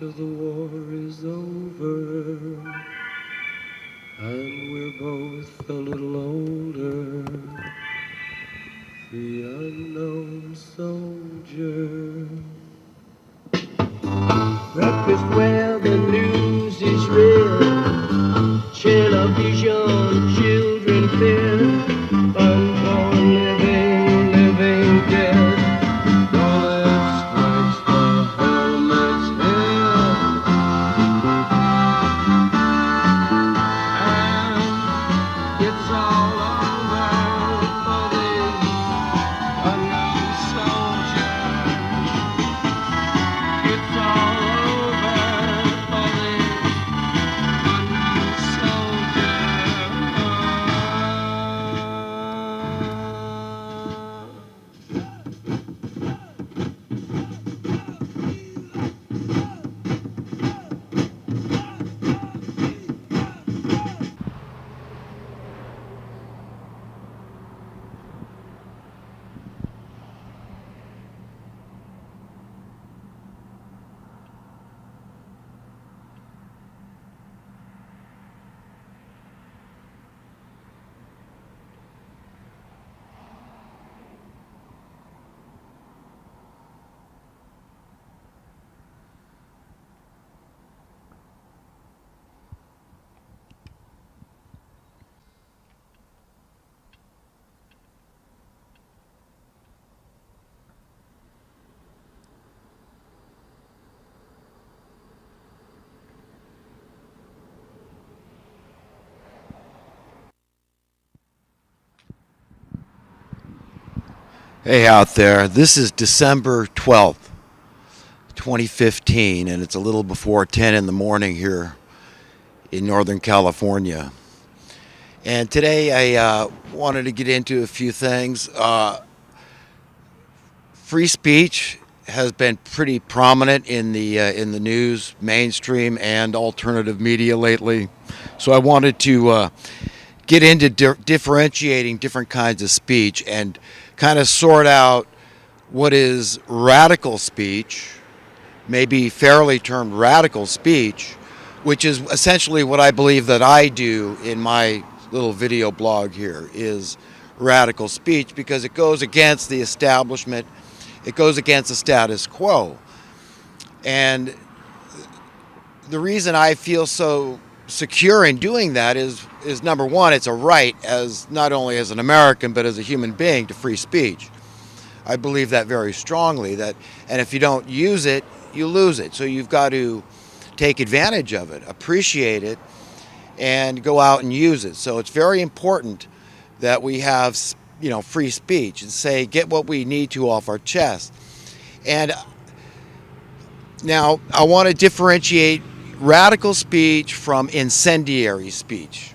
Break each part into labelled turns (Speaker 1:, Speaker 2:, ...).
Speaker 1: after the war is over and we're both a little older, the unknown soldier. Breakfast where the news is read, television, children fear, unborn living, living dead. Bullet strikes the helmet's head, and it's all over for the unknown soldier. It's all over for the unknown soldier.
Speaker 2: Hey out there, this is December 12th, 2015, and it's a little before 10 in the morning here in Northern California. And today I wanted to get into a few things. Free speech has been pretty prominent in the news, mainstream and alternative media lately. So I wanted to get into differentiating different kinds of speech and kind of sort out what is radical speech, maybe fairly termed radical speech, which is essentially what I believe that I do in my little video blog here, is radical speech, because it goes against the establishment, it goes against the status quo. And the reason I feel so secure in doing that is number one, it's a right, as not only as an American but as a human being, to free speech. I believe that very strongly, that, and if you don't use it, you lose it. So you've got to take advantage of it, appreciate it, and go out and use it. So it's very important that we have, free speech, and say, get what we need to off our chest. And now I want to differentiate radical speech from incendiary speech.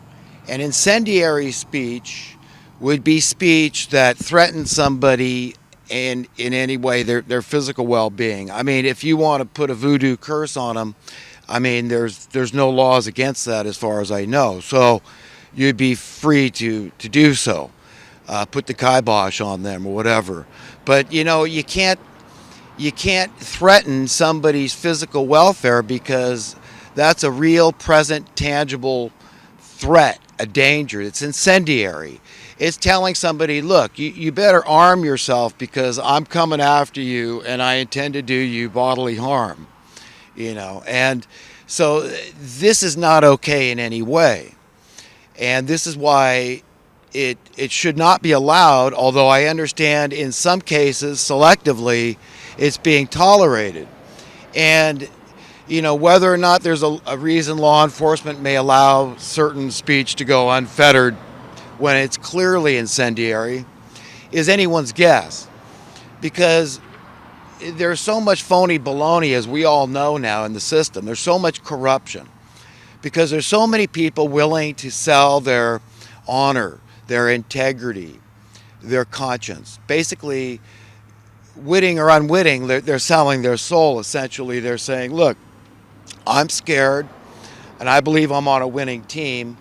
Speaker 2: And incendiary speech would be speech that threatens somebody in any way, their physical well-being. I mean, if you want to put a voodoo curse on them, I mean, there's no laws against that as far as I know. So you'd be free to do so. Put the kibosh on them or whatever. But, you can't threaten somebody's physical welfare, because that's a real, present, tangible threat, a danger. It's incendiary. It's telling somebody, look, you better arm yourself, because I'm coming after you and I intend to do you bodily harm. And so this is not okay in any way. And this is why it should not be allowed, although I understand in some cases, selectively, it's being tolerated. And whether or not there's a reason law enforcement may allow certain speech to go unfettered when it's clearly incendiary is anyone's guess. Because there's so much phony baloney, as we all know now, in the system. There's so much corruption. Because there's so many people willing to sell their honor, their integrity, their conscience. Basically, witting or unwitting, they're selling their soul, essentially. They're saying, look, I'm scared, and I believe I'm on a winning team,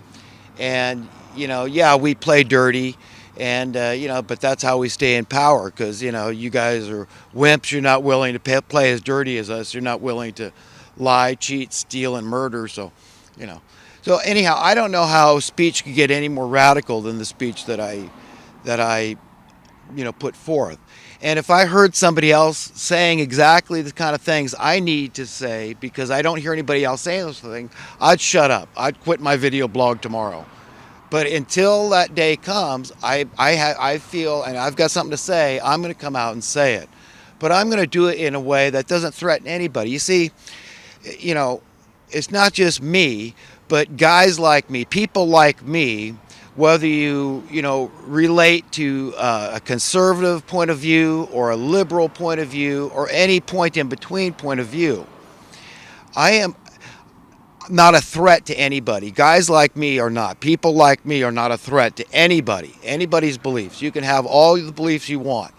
Speaker 2: and, we play dirty, and, but that's how we stay in power, because, you guys are wimps. You're not willing to play as dirty as us. You're not willing to lie, cheat, steal, and murder. So, you know. So anyhow, I don't know how speech could get any more radical than the speech that I put forth. And if I heard somebody else saying exactly the kind of things I need to say because I don't hear anybody else saying those things, I'd shut up. I'd quit my video blog tomorrow. But until that day comes, I feel, and I've got something to say, I'm going to come out and say it. But I'm going to do it in a way that doesn't threaten anybody. You see, it's not just me, but guys like me, people like me, whether you relate to a conservative point of view or a liberal point of view or any point in between point of view. I am not a threat to anybody. Guys like me are not. People like me are not a threat to anybody, anybody's beliefs. You can have all the beliefs you want.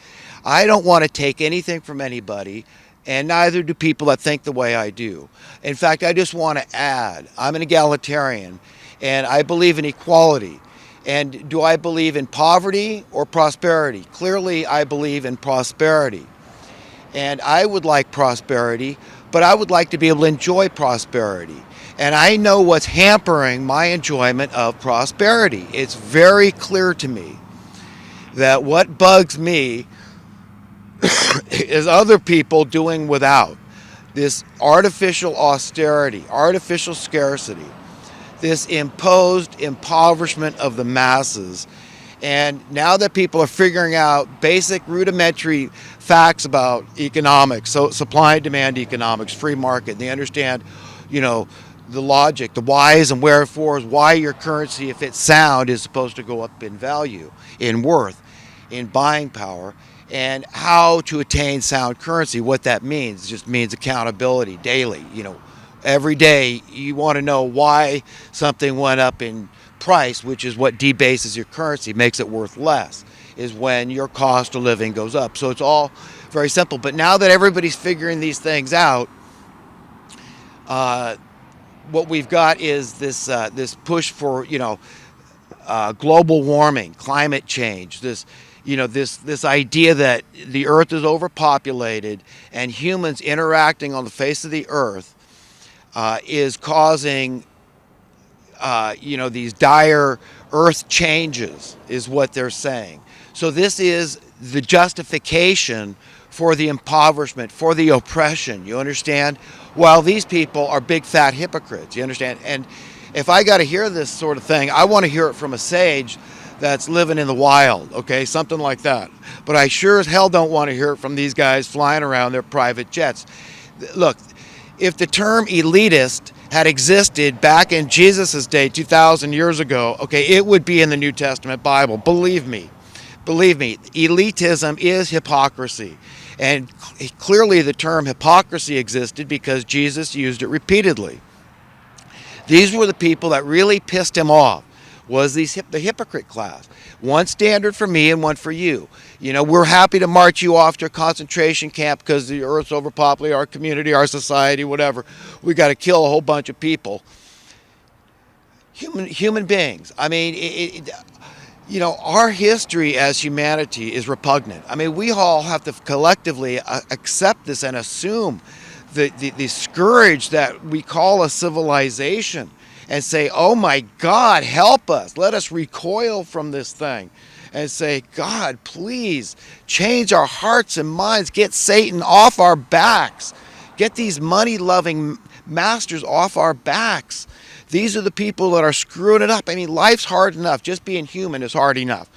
Speaker 2: I don't want to take anything from anybody, and neither do people that think the way I do. In fact, I just want to add, I'm an egalitarian, and I believe in equality. And do I believe in poverty or prosperity? Clearly, I believe in prosperity. And I would like prosperity, but I would like to be able to enjoy prosperity. And I know what's hampering my enjoyment of prosperity. It's very clear to me that what bugs me is other people doing without. This artificial austerity, artificial scarcity, this imposed impoverishment of the masses. And now that people are figuring out basic rudimentary facts about economics, so supply and demand economics, free market, they understand, the logic, the whys and wherefores, why your currency, if it's sound, is supposed to go up in value, in worth, in buying power, and how to attain sound currency. What that means just means accountability daily. Every day you want to know why something went up in price, which is what debases your currency, makes it worth less, is when your cost of living goes up. So it's all very simple. But now that everybody's figuring these things out, what we've got is this push for global warming, climate change. This idea that the Earth is overpopulated and humans interacting on the face of the Earth is causing these dire Earth changes, is what they're saying. So this is the justification for the impoverishment, for the oppression. You understand? While these people are big fat hypocrites. You understand? And if I got to hear this sort of thing, I want to hear it from a sage that's living in the wild, okay? Something like that. But I sure as hell don't want to hear it from these guys flying around their private jets. Look, if the term elitist had existed back in Jesus' day 2,000 years ago, okay, it would be in the New Testament Bible. Believe me. Elitism is hypocrisy. And clearly the term hypocrisy existed because Jesus used it repeatedly. These were the people that really pissed him off, was the hypocrite class. One standard for me and one for you. We're happy to march you off to a concentration camp because the Earth's overpopulated, our community, our society, whatever. We got to kill a whole bunch of people. Human beings. I mean, our history as humanity is repugnant. I mean, we all have to collectively accept this and assume the scourge that we call a civilization and say, oh my God, help us. Let us recoil from this thing and say, God, please change our hearts and minds. Get Satan off our backs. Get these money-loving masters off our backs. These are the people that are screwing it up. I mean, life's hard enough. Just being human is hard enough.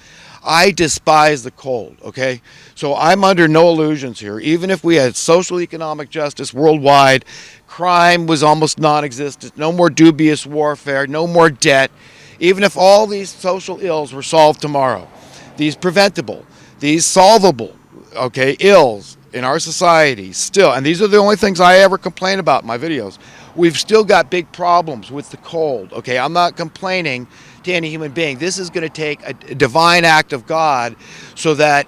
Speaker 2: I despise the cold, okay? So I'm under no illusions here. Even if we had social economic justice worldwide, crime was almost non-existent, no more dubious warfare, no more debt, even if all these social ills were solved tomorrow, these preventable, these solvable, okay, ills in our society still, and these are the only things I ever complain about in my videos, we've still got big problems with the cold, okay? I'm not complaining to any human being. This is going to take a divine act of God so that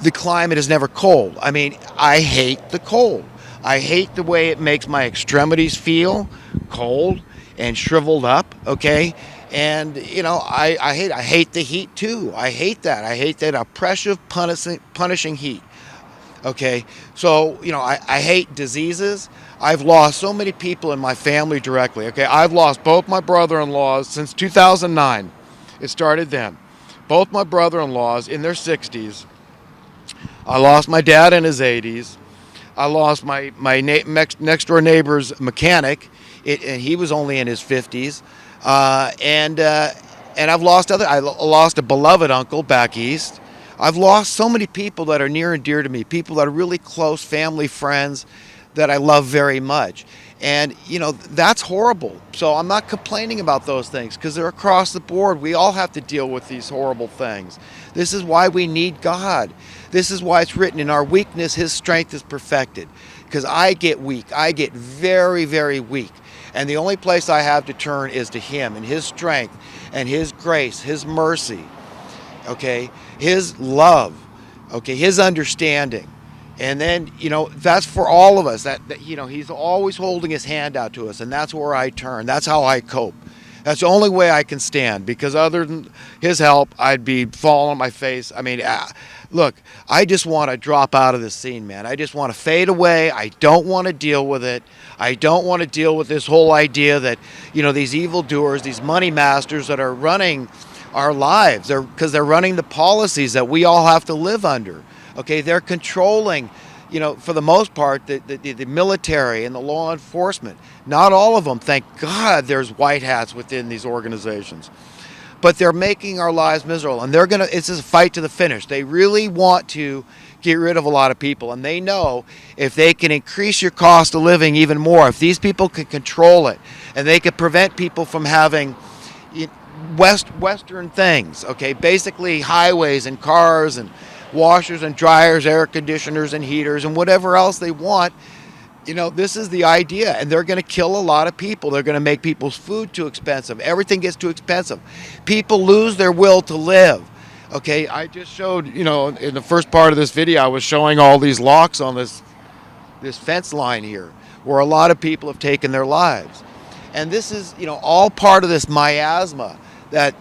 Speaker 2: the climate is never cold. I mean, I hate the cold. I hate the way it makes my extremities feel cold and shriveled up, okay? And, I hate the heat too. I hate that. I hate that oppressive, punishing heat. Okay, so I hate diseases. I've lost so many people in my family directly. Okay, I've lost both my brother-in-laws since 2009. It started then. Both my brother-in-laws in their 60s. I lost my dad in his 80s. I lost next door neighbor's mechanic, and he was only in his 50s. And I've lost other. I lost a beloved uncle back east. I've lost so many people that are near and dear to me, people that are really close, family, friends that I love very much. And, that's horrible. So I'm not complaining about those things because they're across the board. We all have to deal with these horrible things. This is why we need God. This is why it's written, in our weakness, His strength is perfected. Because I get weak. I get very, very weak. And the only place I have to turn is to Him and His strength and His grace, His mercy, okay, His love, okay, His understanding. And then, that's for all of us. That He's always holding His hand out to us, and that's where I turn. That's how I cope. That's the only way I can stand, because other than His help, I'd be falling on my face. I mean, look, I just want to drop out of the scene, man. I just want to fade away. I don't want to deal with it. I don't want to deal with this whole idea that, these evildoers, these money masters that are running our lives, because they're running the policies that we all have to live under. Okay, they're controlling, for the most part, the military and the law enforcement. Not all of them. Thank God there's white hats within these organizations. But they're making our lives miserable, and it's just a fight to the finish. They really want to get rid of a lot of people, and they know if they can increase your cost of living even more, if these people can control it, and they can prevent people from having Western things, okay, basically highways and cars and washers and dryers, air conditioners and heaters and whatever else they want. This is the idea, and they're going to kill a lot of people. They're going to make people's food too expensive. Everything gets too expensive. People lose their will to live. Okay, I just showed, in the first part of this video, I was showing all these locks on this fence line here, where a lot of people have taken their lives. And this is, all part of this miasma that,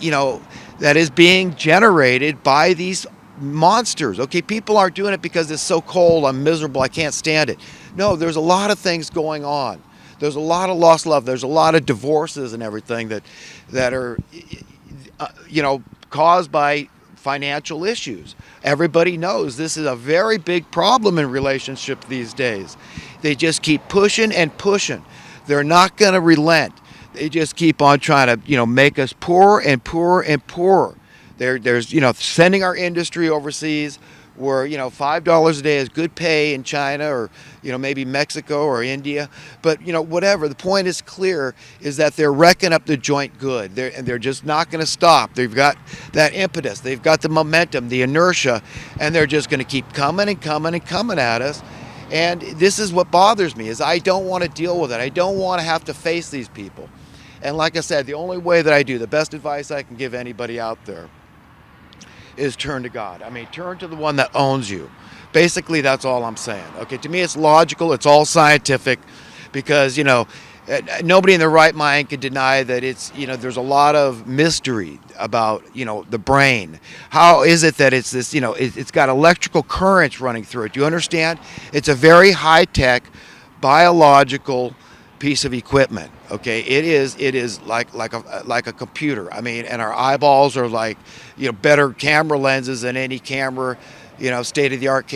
Speaker 2: that is being generated by these monsters. Okay, people aren't doing it because it's so cold, I'm miserable, I can't stand it. No, there's a lot of things going on. There's a lot of lost love. There's a lot of divorces and everything that are caused by financial issues. Everybody knows this is a very big problem in relationships these days. They just keep pushing and pushing. They're not going to relent. They just keep on trying to make us poorer and poorer and poorer. There's sending our industry overseas, where $5 a day is good pay in China, or maybe Mexico or India, but whatever. The point is clear, is that they're wrecking up the joint good. They're just not going to stop. They've got that impetus, they've got the momentum, the inertia, and they're just going to keep coming and coming and coming at us. And this is what bothers me, is I don't want to deal with it. I don't want to have to face these people. And like I said, the only way that I do, the best advice I can give anybody out there, is turn to God. I mean, turn to the one that owns you. Basically, that's all I'm saying. Okay, to me, it's logical. It's all scientific, because nobody in their right mind can deny that it's there's a lot of mystery about the brain. How is it that it's this? It's got electrical currents running through it. Do you understand? It's a very high-tech biological piece of equipment. Okay, it is like a computer. I mean, and our eyeballs are like better camera lenses than any camera, state of the art camera